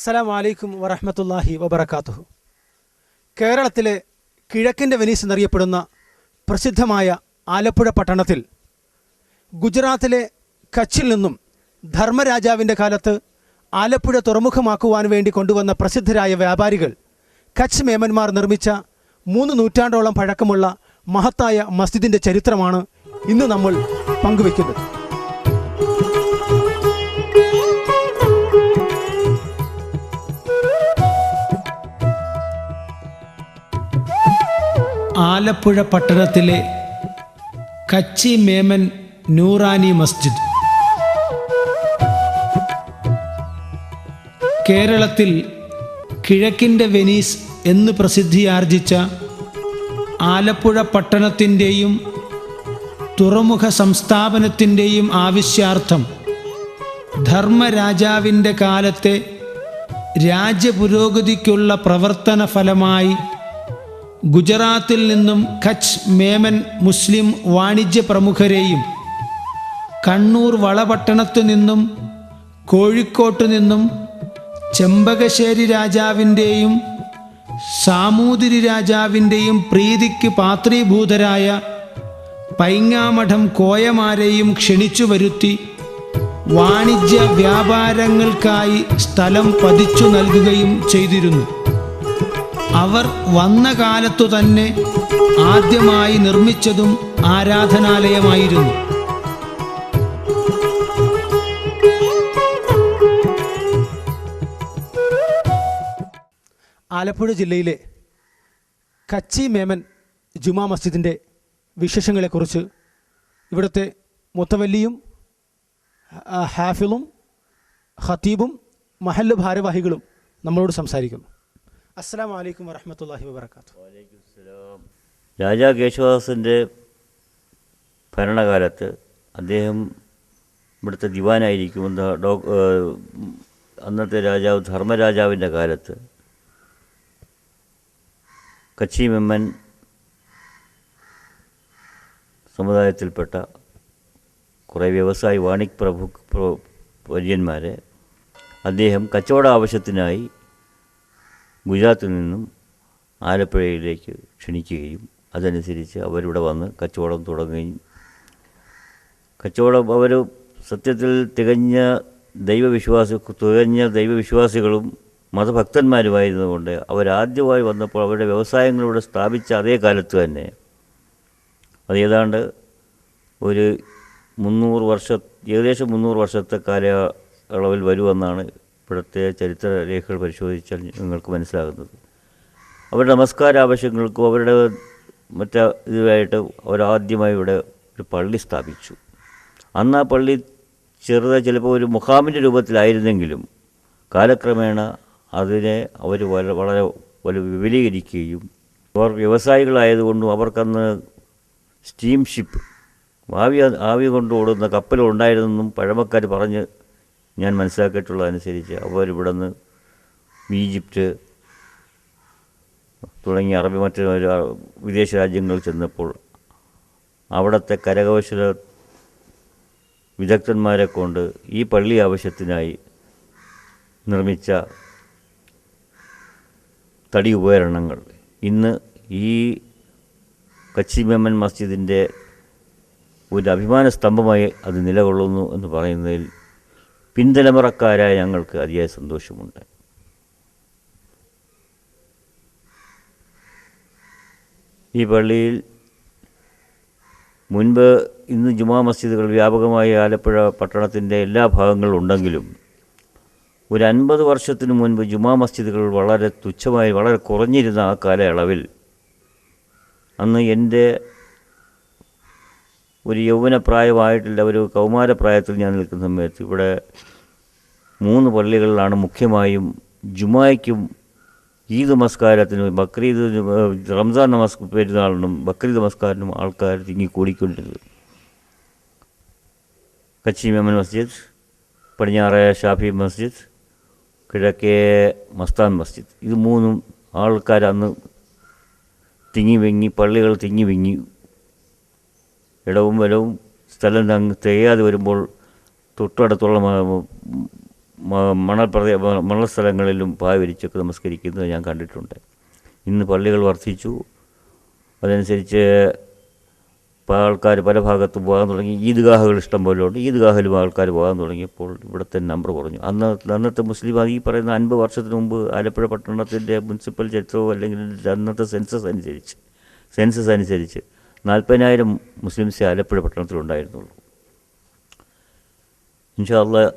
അസ്സലാമു അലൈക്കും വറഹ്മത്തുള്ളാഹി വബറകാതുഹു. കേരളത്തിലെ കിഴക്കിൻ്റെ വെനീസ് എന്നറിയപ്പെടുന്ന പ്രസിദ്ധമായ ആലപ്പുഴ പട്ടണത്തിൽ ഗുജറാത്തിലെ കച്ചിൽ നിന്നും ധർമ്മരാജാവിൻ്റെ കാലത്ത് ആലപ്പുഴ തുറമുഖമാക്കുവാൻ വേണ്ടി കൊണ്ടുവന്ന പ്രസിദ്ധരായ വ്യാപാരികൾ കച്ച് മേമന്മാർ നിർമ്മിച്ച 3 നൂറ്റാണ്ടോളം പഴക്കമുള്ള മഹത്തായ മസ്ജിദിൻ്റെ ചരിത്രമാണ് ഇന്ന് നമ്മൾ പങ്കുവയ്ക്കുന്നത്. ആലപ്പുഴ പട്ടണത്തിലെ കച്ചി മേമൻ നൂറാനി മസ്ജിദ് കേരളത്തിൽ കിഴക്കിൻ്റെ വെനീസ് എന്ന് പ്രസിദ്ധിയാർജിച്ച ആലപ്പുഴ പട്ടണത്തിൻ്റെയും തുറമുഖ സംസ്ഥാപനത്തിൻ്റെയും ആവശ്യാർത്ഥം ധർമ്മരാജാവിൻ്റെ കാലത്തെ രാജ്യപുരോഗതിക്കുള്ള പ്രവർത്തന ഫലമായി ഗുജറാത്തിൽ നിന്നും കച്ച് മേമൻ മുസ്ലിം വാണിജ്യ പ്രമുഖരെയും കണ്ണൂർ വളപട്ടണത്തു നിന്നും കോഴിക്കോട്ടു നിന്നും ചെമ്പകശ്ശേരി രാജാവിൻ്റെയും സാമൂതിരി രാജാവിൻ്റെയും പ്രീതിക്ക് പാത്രീഭൂതരായ പൈങ്ങാമഠം കോയമാരെയും ക്ഷണിച്ചു വരുത്തി വാണിജ്യ വ്യാപാരങ്ങൾക്കായി സ്ഥലം പതിച്ചു നൽകുകയും ചെയ്തിരുന്നു. അവർ വന്ന കാലത്തു തന്നെ ആദ്യമായി നിർമ്മിച്ചതും ആരാധനാലയമായിരുന്നു. ആലപ്പുഴ ജില്ലയിലെ കച്ചി മേമൻ ജുമാ മസ്ജിദിൻ്റെ വിശേഷങ്ങളെക്കുറിച്ച് ഇവിടുത്തെ മുത്തവല്ലിയും ഹാഫിളും ഖതീബും മഹല്ല് ഭാരവാഹികളും നമ്മളോട് സംസാരിക്കുന്നു. അസ്സലാമു അലൈക്കും വറഹ്മത്തുള്ളാഹി വബറകാതുഹു. രാജാ കേശവദാസൻ്റെ ഭരണകാലത്ത് അദ്ദേഹം ഇവിടുത്തെ ദിവാനായിരിക്കുമെന്ന അന്നത്തെ രാജാവ് ധർമ്മരാജാവിൻ്റെ കാലത്ത് കച്ചി മെമ്മൻ സമുദായത്തിൽപ്പെട്ട കുറേ വ്യവസായി വാണിക് വര്യന്മാരെ അദ്ദേഹം കച്ചവട ആവശ്യത്തിനായി ഗുജറാത്തിൽ നിന്നും ആലപ്പുഴയിലേക്ക് ക്ഷണിക്കുകയും അതനുസരിച്ച് അവരിവിടെ വന്ന് കച്ചവടം തുടങ്ങുകയും അവർ സത്യത്തിൽ തികഞ്ഞ ദൈവവിശ്വാസികളും മതഭക്തന്മാരുമായിരുന്നതുകൊണ്ട് അവരാദ്യമായി വന്നപ്പോൾ അവരുടെ വ്യവസായങ്ങളിലൂടെ സ്ഥാപിച്ച അതേ കാലത്ത് തന്നെ അത് ഏതാണ്ട് ഒരു 300 വർഷത്തെ കാലയളവിൽ വരുമെന്നാണ് ഇപ്പോഴത്തെ ചരിത്രരേഖകൾ പരിശോധിച്ചാൽ നിങ്ങൾക്ക് മനസ്സിലാകുന്നത്. അവരുടെ നമസ്കാര ആവശ്യങ്ങൾക്കും അവരുടെ ഇതുമായിട്ട് അവരാദ്യമായി ഇവിടെ ഒരു പള്ളി സ്ഥാപിച്ചു. അന്ന് ആ പള്ളി ചിലപ്പോൾ ഒരു മുഖാമിൻ്റെ രൂപത്തിലായിരുന്നെങ്കിലും കാലക്രമേണ അതിനെ അവർ വളരെ വിപുലീകരിക്കുകയും അവർ വ്യവസായികളായതുകൊണ്ടും അവർക്കന്ന് സ്റ്റീം ഷിപ്പ് ആവി കൊണ്ട് ഓടുന്ന കപ്പലുണ്ടായിരുന്നെന്നും പഴമക്കാർ പറഞ്ഞ് ഞാൻ മനസ്സിലാക്കിയിട്ടുള്ളതനുസരിച്ച് അവരിവിടെ നിന്ന് ഈജിപ്റ്റ് തുടങ്ങിയ മറ്റ് വിദേശ രാജ്യങ്ങളിൽ ചെന്നപ്പോൾ അവിടുത്തെ കരകൗശല വിദഗ്ധന്മാരെ കൊണ്ട് ഈ പള്ളി ആവശ്യത്തിനായി നിർമ്മിച്ച തടി ഉപകരണങ്ങൾ ഇന്ന് ഈ കച്ചി മേമൻ മസ്ജിദിൻ്റെ ഒരു അഭിമാന സ്തംഭമായി അത് നിലകൊള്ളുന്നു എന്ന് പറയുന്നതിൽ പിൻതലമുറക്കാരായ ഞങ്ങൾക്ക് അതിയായ സന്തോഷമുണ്ട്. ഈ പള്ളിയിൽ മുൻപ് ഇന്ന് ജുമാ മസ്ജിദുകൾ വ്യാപകമായി ആലപ്പുഴ പട്ടണത്തിൻ്റെ എല്ലാ ഭാഗങ്ങളിലും ഉണ്ടെങ്കിലും ഒരു 50 വർഷത്തിന് മുൻപ് ജുമാ മസ്ജിദുകൾ വളരെ തുച്ഛമായി വളരെ കുറഞ്ഞിരുന്ന ആ കാലയളവിൽ അന്ന് എൻ്റെ ഒരു യൗവനപ്രായമായിട്ടില്ല, ഒരു കൗമാരപ്രായത്തിൽ ഞാൻ നിൽക്കുന്ന സമയത്ത് ഇവിടെ 3 പള്ളികളിലാണ് മുഖ്യമായും ജുമായ്ക്കും ഈദ് നമസ്കാരത്തിനും ബക്രീദ് റംസാൻ പെരുന്നാളിനും ബക്രീദ് നമസ്കാരത്തിനും ആൾക്കാർ തിങ്ങിക്കൂടിക്കൊണ്ടിരുന്നത്. കച്ചി മേമൻ മസ്ജിദ്, പടിഞ്ഞാറേ ഷാഫി മസ്ജിദ്, കിഴക്കേ മസ്താൻ മസ്ജിദ്. ഇത് മൂന്നും ആൾക്കാർ അന്ന് തിങ്ങി വിങ്ങി, പള്ളികൾ തിങ്ങി വിങ്ങി, ഇടവും വലവും സ്ഥലം തികയാതെ വരുമ്പോൾ തൊട്ടടുത്തുള്ള മണൽ സ്ഥലങ്ങളിലും പായ വിരിച്ചൊക്കെ നമസ്കരിക്കുന്നത് ഞാൻ കണ്ടിട്ടുണ്ട്. ഇന്ന് പള്ളികൾ വർദ്ധിച്ചു, അതനുസരിച്ച് ആൾക്കാർ പല ഭാഗത്തും പോകാൻ തുടങ്ങി. ഈദ്ഗാഹുകൾ ഇഷ്ടം പോലെ ഉണ്ട്. ഈദ്ഗാഹിലും ആൾക്കാർ പോകാൻ തുടങ്ങിയപ്പോൾ ഇവിടുത്തെ നമ്പർ കുറഞ്ഞു. അന്നത്തെ മുസ്ലിം ഈ പറയുന്ന 50 വർഷത്തിന് മുമ്പ് ആലപ്പുഴ പട്ടണത്തിൻ്റെ മുനിസിപ്പൽ ചരിത്രമോ അല്ലെങ്കിൽ അന്നത്തെ സെൻസസ് അനുസരിച്ച് 40,000 മുസ്ലിംസേ ആലപ്പുഴ പട്ടണത്തിലുണ്ടായിരുന്നുള്ളൂ. ഇൻഷാ അല്ലാഹ്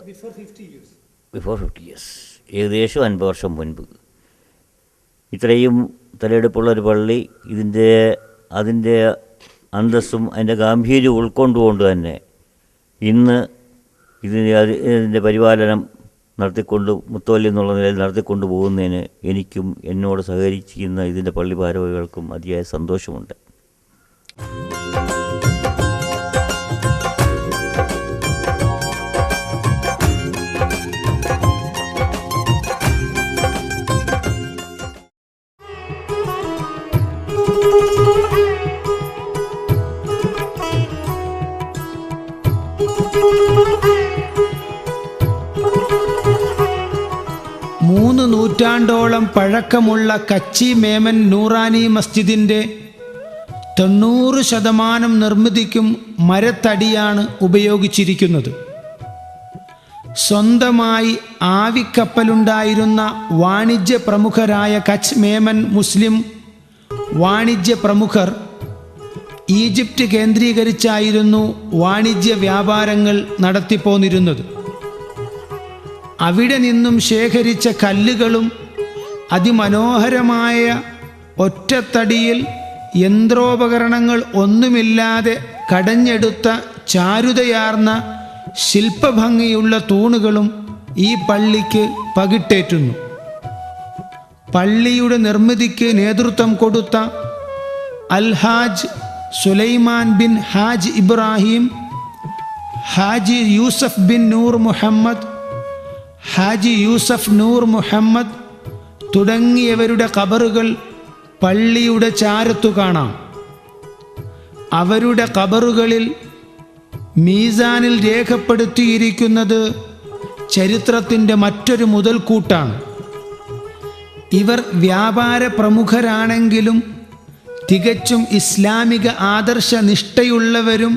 ബിഫോർ 50 ഇയേഴ്സ്, ഏകദേശം 50 വർഷം മുൻപ് ഇത്രയും തലയെടുപ്പുള്ളൊരു പള്ളി അതിൻ്റെ അന്തസ്സും അതിൻ്റെ ഗാംഭീര്യം ഉൾക്കൊണ്ടുകൊണ്ട് തന്നെ ഇന്ന് ഇതിൻ്റെ പരിപാലനം മുത്തോലി എന്നുള്ള നിലയിൽ നടത്തിക്കൊണ്ടു പോകുന്നതിന് എനിക്കും എന്നോട് സഹകരിച്ചിരിക്കുന്ന ഇതിൻ്റെ പള്ളി ഭാരവാഹികൾക്കും അതിയായ സന്തോഷമുണ്ട്. മൂന്ന് നൂറ്റാണ്ടോളം പഴക്കമുള്ള കച്ചി മേമൻ നൂറാനി മസ്ജിദിൻ്റെ 90% നിർമ്മിതിക്കും മരത്തടിയാണ് ഉപയോഗിച്ചിരിക്കുന്നത്. സ്വന്തമായി ആവിക്കപ്പലുണ്ടായിരുന്ന വാണിജ്യ പ്രമുഖരായ കച്ച് മേമൻ മുസ്ലിം വാണിജ്യ പ്രമുഖർ ഈജിപ്റ്റ് കേന്ദ്രീകരിച്ചായിരുന്നു വാണിജ്യ വ്യാപാരങ്ങൾ നടത്തിപ്പോന്നിരുന്നത്. അവിടെ നിന്നും ശേഖരിച്ച കല്ലുകളും അതിമനോഹരമായ ഒറ്റത്തടിയിൽ യന്ത്രോപകരണങ്ങൾ ഒന്നുമില്ലാതെ കടഞ്ഞെടുത്ത ചാരുതയാർന്ന ശില്പഭംഗിയുള്ള തൂണുകളും ഈ പള്ളിക്ക് പകിട്ടേറ്റുന്നു. പള്ളിയുടെ നിർമ്മിതിക്ക് നേതൃത്വം കൊടുത്ത അൽഹാജ് സുലൈമാൻ ബിൻ ഹാജ് ഇബ്രാഹിം, ഹാജി യൂസഫ് ബിൻ നൂർ മുഹമ്മദ്, ഹാജി യൂസഫ് നൂർ മുഹമ്മദ് തുടങ്ങിയവരുടെ ഖബറുകൾ പള്ളിയുടെ ചാരത്തു കാണാം. അവരുടെ ഖബറുകളിൽ മീസാനിൽ രേഖപ്പെടുത്തിയിരിക്കുന്നത് ചരിത്രത്തിൻ്റെ മറ്റൊരു മുതൽക്കൂട്ടാണ്. ഇവർ വ്യാപാര പ്രമുഖരാണെങ്കിലും തികച്ചും ഇസ്ലാമിക ആദർശ നിഷ്ഠയുള്ളവരും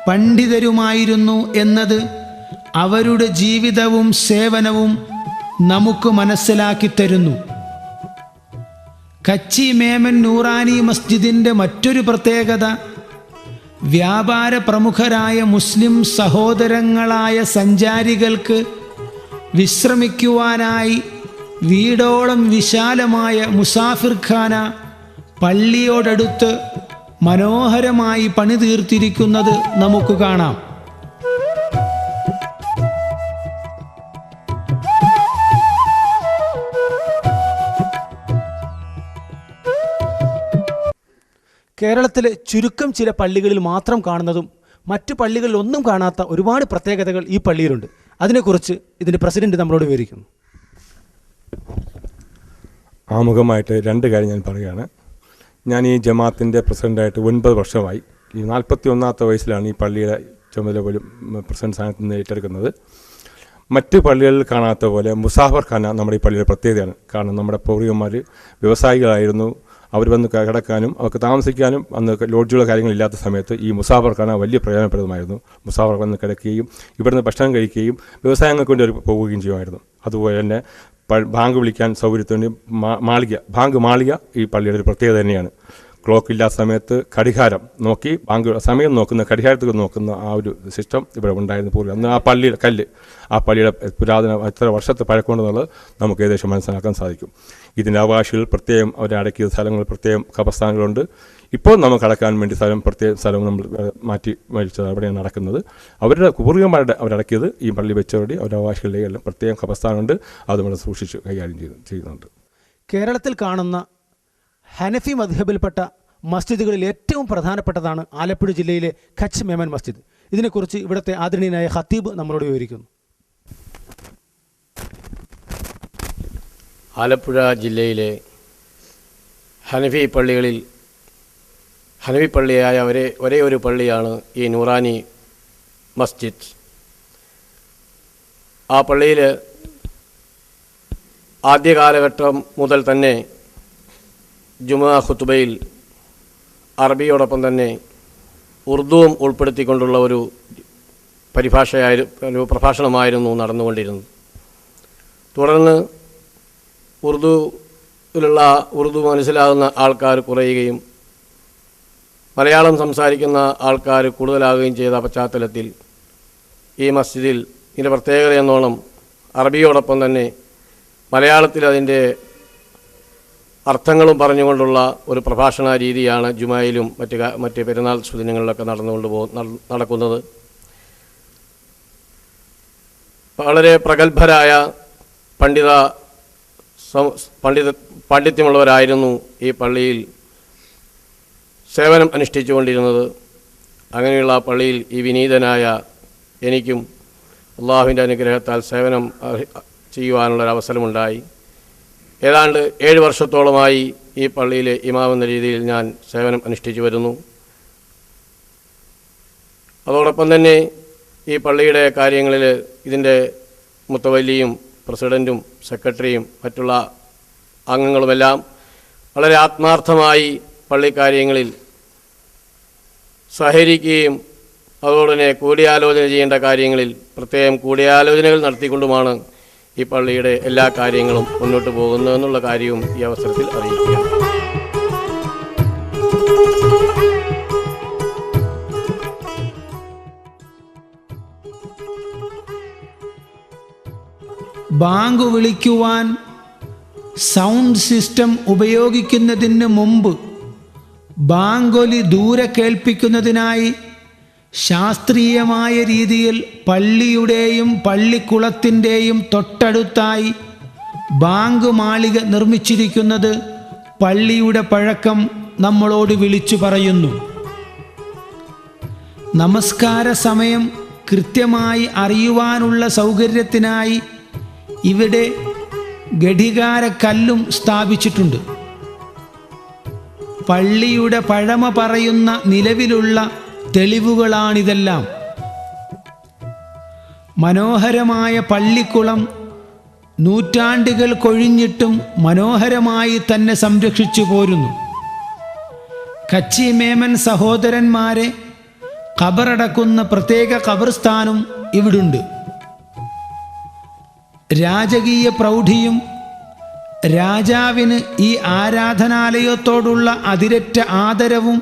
പണ്ഡിതരുമായിരുന്നു എന്നത് അവരുടെ ജീവിതവും സേവനവും നമുക്ക് മനസ്സിലാക്കി തരുന്നു. കച്ചി മേമൻ നൂറാനി മസ്ജിദിൻ്റെ മറ്റൊരു പ്രത്യേകത വ്യാപാര പ്രമുഖരായ മുസ്ലിം സഹോദരങ്ങളായ സഞ്ചാരികൾക്ക് വിശ്രമിക്കുവാനായി വീടോളം വിശാലമായ മുസാഫിർഖാന പള്ളിയോടടുത്ത് മനോഹരമായി പണിതീർത്തിരിക്കുന്നത് നമുക്ക് കാണാം. കേരളത്തിലെ ചുരുക്കം ചില പള്ളികളിൽ മാത്രം കാണുന്നതും മറ്റു പള്ളികളിൽ ഒന്നും കാണാത്ത ഒരുപാട് പ്രത്യേകതകൾ ഈ പള്ളിയിലുണ്ട്. അതിനെക്കുറിച്ച് ഇതിൻ്റെ പ്രസിഡന്റ് നമ്മളോട് വിവരിക്കുന്നു. ആമുഖമായിട്ട് 2 കാര്യം ഞാൻ പറയുകയാണ്. ഞാൻ ഈ ജമാഅത്തിൻ്റെ പ്രസിഡൻ്റായിട്ട് 9 വർഷമായി. ഈ 41ാമത്തെ വയസ്സിലാണ് ഈ പള്ളിയുടെ ചുമതല പോലും പ്രസിഡന്റ് സ്ഥാനത്ത് നിന്ന് ഏറ്റെടുക്കുന്നത്. മറ്റ് പള്ളികളിൽ കാണാത്ത പോലെ മുസാഫർ ഖാന നമ്മുടെ ഈ പള്ളിയുടെ പ്രത്യേകതയാണ്. കാരണം നമ്മുടെ പൂർവികന്മാർ വ്യവസായികളായിരുന്നു. അവർ വന്ന് കിടക്കാനും അവർക്ക് താമസിക്കാനും അന്ന് ലോഡ്ജുകളോ കാര്യങ്ങളില്ലാത്ത സമയത്ത് ഈ മുസാഫർ ഖാന വലിയ പ്രയോജനപ്രദമായിരുന്നു. മുസാഫർ വന്ന് കിടക്കുകയും ഇവിടുന്ന് ഭക്ഷണം കഴിക്കുകയും വ്യവസായങ്ങൾക്ക് വേണ്ടി അവർ പോവുകയും ചെയ്യുമായിരുന്നു. അതുപോലെ തന്നെ ബാങ്ക് വിളിക്കാൻ സൗകര്യത്തിന് ബാങ്ക് മാളിക ഈ പള്ളിയുടെ ഒരു പ്രത്യേകത തന്നെയാണ്. ക്ലോക്ക് ഇല്ലാത്ത സമയത്ത് ഘടികാരം നോക്കി ബാങ്ക് സമയം നോക്കുന്ന ഘടികാരത്തിൽ നോക്കുന്ന ആ ഒരു സിസ്റ്റം ഇവിടെ ഉണ്ടായിരുന്നു പൂർവ്വം. അന്ന് ആ പള്ളിയുടെ കല്ല് ആ പള്ളിയുടെ പുരാതന എത്ര വർഷത്തെ പഴക്കമുണ്ടെന്നുള്ളത് നമുക്ക് ഏകദേശം മനസ്സിലാക്കാൻ സാധിക്കും. ഇതിൻ്റെ അവകാശികൾ പ്രത്യേകം അവരെ അടക്കിയ സ്ഥലങ്ങൾ പ്രത്യേകം ഖബർസ്ഥാനുകളുണ്ട്. ഇപ്പോൾ നമുക്ക് അടക്കാൻ വേണ്ടി പ്രത്യേക സ്ഥലം നമ്മൾ മാറ്റി മേടിച്ചത് അവിടെയാണ് നടക്കുന്നത്. അവരുടെ പൂർവികന്മാരുടെ അവരടക്കിയത് ഈ പള്ളി വെച്ചവരുടെ അവരുടെ അവകാശികളുടെ എല്ലാം പ്രത്യേകം ഖബർസ്ഥാനുണ്ട്. അത് നമ്മൾ സൂക്ഷിച്ച് കൈകാര്യം ചെയ്യുന്നുണ്ട്. കേരളത്തിൽ കാണുന്ന ഹനഫി മദ്ഹബിൽപ്പെട്ട മസ്ജിദുകളിൽ ഏറ്റവും പ്രധാനപ്പെട്ടതാണ് ആലപ്പുഴ ജില്ലയിലെ കച്ച് മേമൻ മസ്ജിദ്. ഇതിനെക്കുറിച്ച് ഇവിടുത്തെ ആദരണീയനായ ഖത്തീബ് നമ്മളോട് വിവരിക്കുന്നു. ആലപ്പുഴ ജില്ലയിലെ ഹനഫി പള്ളിയായ ഒരേ ഒരു പള്ളിയാണ് ഈ നൂറാനി മസ്ജിദ്. ആ പള്ളിയിൽ ആദ്യ കാലഘട്ടം മുതൽ തന്നെ ജുമുഅ ഖുത്ബയിൽ അറബിയോടൊപ്പം തന്നെ ഉറുദുവും ഉൾപ്പെടുത്തിക്കൊണ്ടുള്ള ഒരു പ്രഭാഷണമായിരുന്നു നടന്നുകൊണ്ടിരുന്നത്. തുടർന്ന് ഉറുദു മനസ്സിലാകുന്ന ആൾക്കാർ കുറയുകയും മലയാളം സംസാരിക്കുന്ന ആൾക്കാർ കൂടുതലാകുകയും ചെയ്ത പശ്ചാത്തലത്തിൽ ഈ മസ്ജിദിൽ ഇതിൻ്റെ പ്രത്യേകത എന്നോണം അറബിയോടൊപ്പം തന്നെ മലയാളത്തിൽ അതിൻ്റെ അർത്ഥങ്ങളും പറഞ്ഞുകൊണ്ടുള്ള ഒരു പ്രഭാഷണ രീതിയാണ് ജുമായിലും മറ്റ് പെരുന്നാൾ സുദിനങ്ങളിലൊക്കെ നടക്കുന്നത്. വളരെ പ്രഗത്ഭരായ പാണ്ഡിത്യമുള്ളവരായിരുന്നു ഈ പള്ളിയിൽ സേവനം അനുഷ്ഠിച്ചുകൊണ്ടിരുന്നത്. അങ്ങനെയുള്ള പള്ളിയിൽ ഈ വിനീതനായ എനിക്കും അള്ളാഹുവിൻ്റെ അനുഗ്രഹത്താൽ സേവനം ചെയ്യുവാനുള്ളൊരവസരമുണ്ടായി. ഏതാണ്ട് 7 വർഷത്തോളമായി ഈ പള്ളിയിലെ ഇമാമെന്ന രീതിയിൽ ഞാൻ സേവനം അനുഷ്ഠിച്ചു വരുന്നു. അതോടൊപ്പം തന്നെ ഈ പള്ളിയുടെ കാര്യങ്ങളിൽ ഇതിൻ്റെ മുത്തവല്ലിയും പ്രസിഡൻറ്റും സെക്രട്ടറിയും മറ്റുള്ള അംഗങ്ങളുമെല്ലാം വളരെ ആത്മാർത്ഥമായി പള്ളിക്കാര്യങ്ങളിൽ സഹകരിക്കുകയും അതുപോലെ തന്നെ കൂടിയാലോചന ചെയ്യേണ്ട കാര്യങ്ങളിൽ പ്രത്യേകം കൂടിയാലോചനകൾ നടത്തിക്കൊണ്ടുമാണ് ഈ പള്ളിയുടെ എല്ലാ കാര്യങ്ങളും മുന്നോട്ട് പോകുന്നതെന്നുള്ള കാര്യവും ഈ അവസരത്തിൽ അറിയിക്കുക. ബാങ്ക് വിളിക്കുവാൻ സൗണ്ട് സിസ്റ്റം ഉപയോഗിക്കുന്നതിന് മുമ്പ് ബാങ്കൊലി ദൂരെ കേൾപ്പിക്കുന്നതിനായി ശാസ്ത്രീയമായ രീതിയിൽ പള്ളിയുടെയും പള്ളിക്കുളത്തിൻ്റെയും തൊട്ടടുത്തായി ബാങ്ക് മാളിക നിർമ്മിച്ചിരിക്കുന്നത് പള്ളിയുടെ പഴക്കം നമ്മളോട് വിളിച്ചു പറയുന്നു. നമസ്കാര സമയം കൃത്യമായി അറിയുവാനുള്ള സൗകര്യത്തിനായി ഇവിടെ ഘടികാരക്കല്ലും സ്ഥാപിച്ചിട്ടുണ്ട്. പള്ളിയുടെ പഴമ പറയുന്ന നിലവിലുള്ള തെളിവുകളാണിതെല്ലാം. മനോഹരമായ പള്ളിക്കുളം നൂറ്റാണ്ടുകൾ കൊഴിഞ്ഞിട്ടും മനോഹരമായി തന്നെ സംരക്ഷിച്ചു പോരുന്നു. കച്ചി മേമൻ സഹോദരന്മാരെ ഖബറടക്കുന്ന പ്രത്യേക ഖബർസ്ഥാനും ഇവിടുണ്ട്. രാജകീയ പ്രൗഢിയും രാജാവിന് ഈ ആരാധനാലയത്തോടുള്ള അതിരറ്റ ആദരവും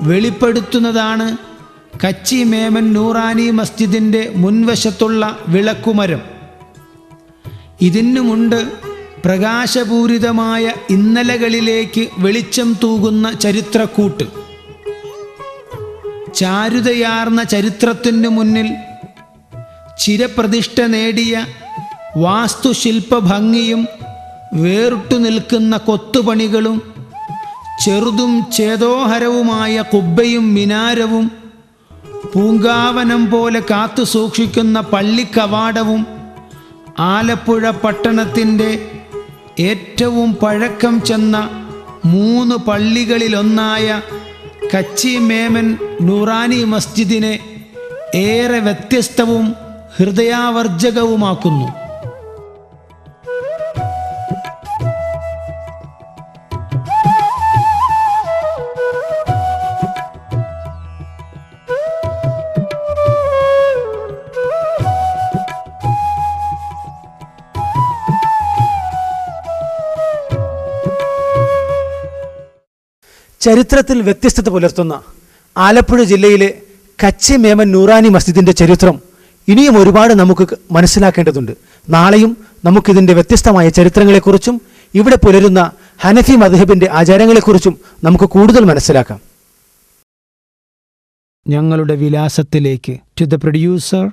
വെളിപ്പെടുത്തുന്നതാണ് കച്ചി മേമൻ നൂറാനി മസ്ജിദിൻ്റെ മുൻവശത്തുള്ള വിളക്കുമരം. ഇതിനുമുണ്ട് പ്രകാശപൂരിതമായ ഇന്നലകളിലേക്ക് വെളിച്ചം തൂകുന്ന ചരിത്രക്കൂട്ട്. ചാരുതയാർന്ന ചരിത്രത്തിനു മുന്നിൽ ചിരപ്രതിഷ്ഠ നേടിയ വാസ്തുശില്പ ഭംഗിയും വേറിട്ടു നിൽക്കുന്ന കൊത്തുപണികളും ചെറുതും ചേതോഹരവുമായ കുബ്ബയും മിനാരവും പൂങ്കാവനം പോലെ കാത്തു സൂക്ഷിക്കുന്ന പള്ളിക്കവാടവും ആലപ്പുഴ പട്ടണത്തിൻ്റെ ഏറ്റവും പഴക്കം ചെന്ന 3 പള്ളികളിലൊന്നായ കച്ചി മേമൻ നൂറാനി മസ്ജിദിനെ ഏറെ വ്യത്യസ്തവും ഹൃദയാവർജകവുമാക്കുന്നു. ചരിത്രത്തിൽ വ്യത്യസ്തത പുലർത്തുന്ന ആലപ്പുഴ ജില്ലയിലെ കച്ചി മേമൻ നൂറാനി മസ്ജിദിൻ്റെ ചരിത്രം ഇനിയും ഒരുപാട് നമുക്ക് മനസ്സിലാക്കേണ്ടതുണ്ട്. നാളെയും നമുക്കിതിൻ്റെ വ്യത്യസ്തമായ ചരിത്രങ്ങളെക്കുറിച്ചും ഇവിടെ പുലരുന്ന ഹനഫി മദ്ഹബിൻ്റെ ആചാരങ്ങളെക്കുറിച്ചും നമുക്ക് കൂടുതൽ മനസ്സിലാക്കാം. ഞങ്ങളുടെ വിലാസത്തിലേക്ക് ടു ദ പ്രൊഡ്യൂസർ